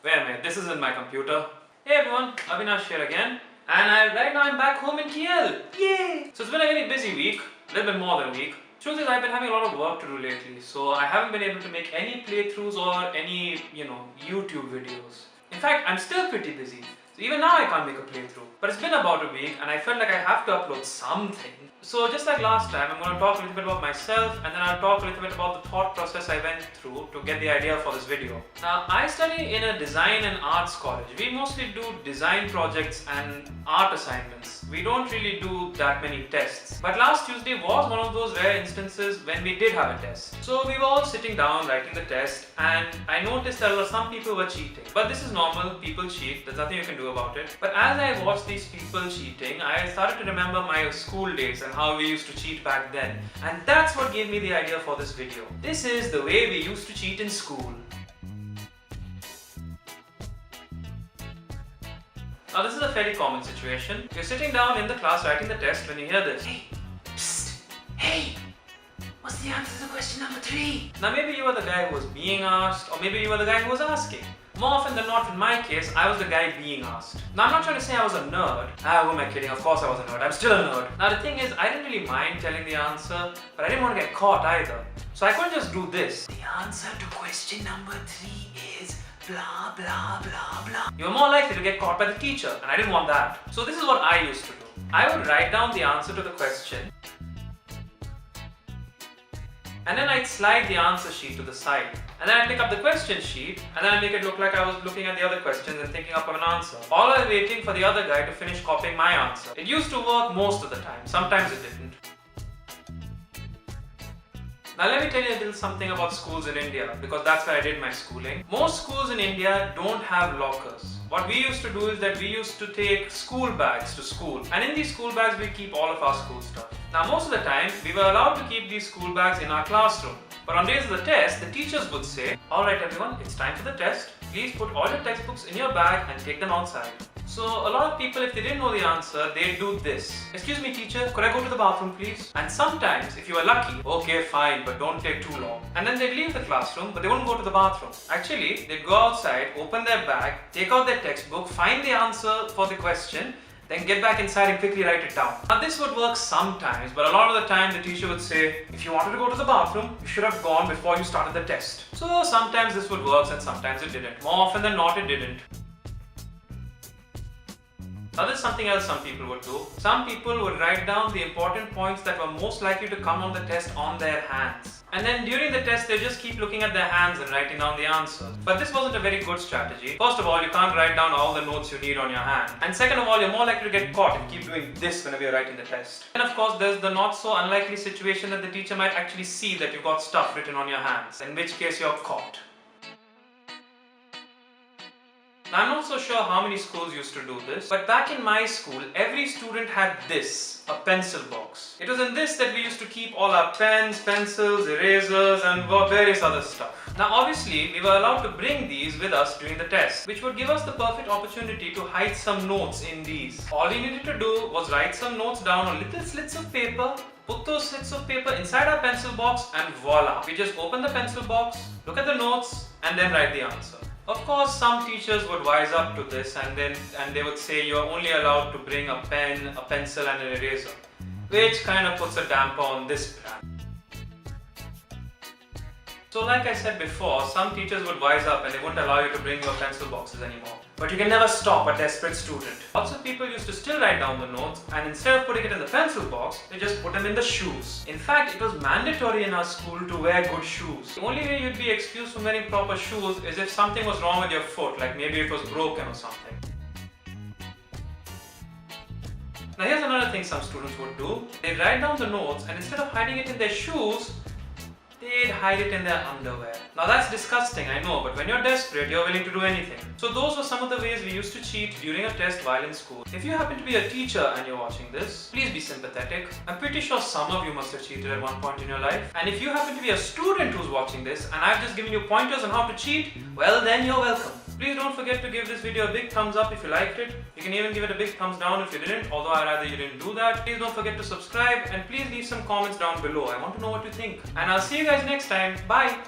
Wait a minute, this isn't my computer. Hey everyone, Avinash here again. And right now I'm back home in KL. Yay! So it's been a very busy week, a little bit more than a week. Truth is, I've been having a lot of work to do lately, so I haven't been able to make any playthroughs or any, YouTube videos. In fact, I'm still pretty busy. So even now I can't make a playthrough. But it's been about a week and I felt like I have to upload something. So just like last time, I'm going to talk a little bit about myself and then I'll talk a little bit about the thought process I went through to get the idea for this video. Now, I study in a design and arts college. We mostly do design projects and art assignments. We don't really do that many tests. But last Tuesday was one of those rare instances when we did have a test. So we were all sitting down writing the test and I noticed that some people were cheating. But this is normal, people cheat, there's nothing you can do about it. But as I watched these people cheating, I started to remember my school days and how we used to cheat back then. And that's what gave me the idea for this video. This is the way we used to cheat in school. Now this is a fairly common situation. You're sitting down in the class writing the test when you hear this. Hey, psst, hey, what's the answer to question number 3? Now maybe you were the guy who was being asked, or maybe you were the guy who was asking. More often than not, in my case, I was the guy being asked. Now I'm not trying to say I was a nerd. Who am I kidding? Of course I was a nerd. I'm still a nerd. Now the thing is, I didn't really mind telling the answer, but I didn't want to get caught either. So I couldn't just do this. The answer to question number 3 is blah blah blah blah. You're more likely to get caught by the teacher, and I didn't want that. So this is what I used to do. I would write down the answer to the question, and then I'd slide the answer sheet to the side. And then I'd pick up the question sheet, and then I'd make it look like I was looking at the other questions and thinking up of an answer. All while waiting for the other guy to finish copying my answer. It used to work most of the time, sometimes it didn't. Now let me tell you a little something about schools in India, because that's where I did my schooling. Most schools in India don't have lockers. What we used to do is that we used to take school bags to school, and in these school bags we keep all of our school stuff. Now most of the time, we were allowed to keep these school bags in our classroom. But on days of the test, the teachers would say, "Alright everyone, it's time for the test. Please put all your textbooks in your bag and take them outside." So a lot of people, if they didn't know the answer, they'd do this. "Excuse me teacher, could I go to the bathroom please?" And sometimes, if you were lucky, "Okay fine, but don't take too long." And then they'd leave the classroom, but they wouldn't go to the bathroom. Actually, they'd go outside, open their bag, take out their textbook, find the answer for the question, then get back inside and quickly write it down. Now this would work sometimes, but a lot of the time the teacher would say, "If you wanted to go to the bathroom, you should have gone before you started the test." So sometimes this would work and sometimes it didn't. More often than not, it didn't. Now there's something else some people would do. Some people would write down the important points that were most likely to come on the test on their hands. And then during the test, they just keep looking at their hands and writing down the answers. But this wasn't a very good strategy. First of all, you can't write down all the notes you need on your hand. And second of all, you're more likely to get caught if you keep doing this whenever you're writing the test. And of course, there's the not so unlikely situation that the teacher might actually see that you've got stuff written on your hands, in which case you're caught. Now, I'm not so sure how many schools used to do this, but back in my school, every student had this, a pencil box. It was in this that we used to keep all our pens, pencils, erasers and various other stuff. Now obviously, we were allowed to bring these with us during the test, which would give us the perfect opportunity to hide some notes in these. All we needed to do was write some notes down on little slits of paper, put those slits of paper inside our pencil box and voila! We just open the pencil box, look at the notes and then write the answer. Of course, some teachers would wise up to this and they would say you're only allowed to bring a pen, a pencil and an eraser, which kind of puts a damper on this plan. So like I said before, some teachers would wise up and they wouldn't allow you to bring your pencil boxes anymore. But you can never stop a desperate student. Lots of people used to still write down the notes, and instead of putting it in the pencil box, they just put them in the shoes. In fact, it was mandatory in our school to wear good shoes. The only way you'd be excused from wearing proper shoes is if something was wrong with your foot, like maybe it was broken or something. Now here's another thing some students would do. They'd write down the notes and instead of hiding it in their shoes, they'd hide it in their underwear. Now that's disgusting, I know, but when you're desperate, you're willing to do anything. So those were some of the ways we used to cheat during a test while in school. If you happen to be a teacher and you're watching this, please be sympathetic. I'm pretty sure some of you must have cheated at one point in your life. And if you happen to be a student who's watching this and I've just given you pointers on how to cheat, well then you're welcome. Please don't forget to give this video a big thumbs up if you liked it. You can even give it a big thumbs down if you didn't, although I'd rather you didn't do that. Please don't forget to subscribe and please leave some comments down below. I want to know what you think. And I'll see you guys next time. Bye!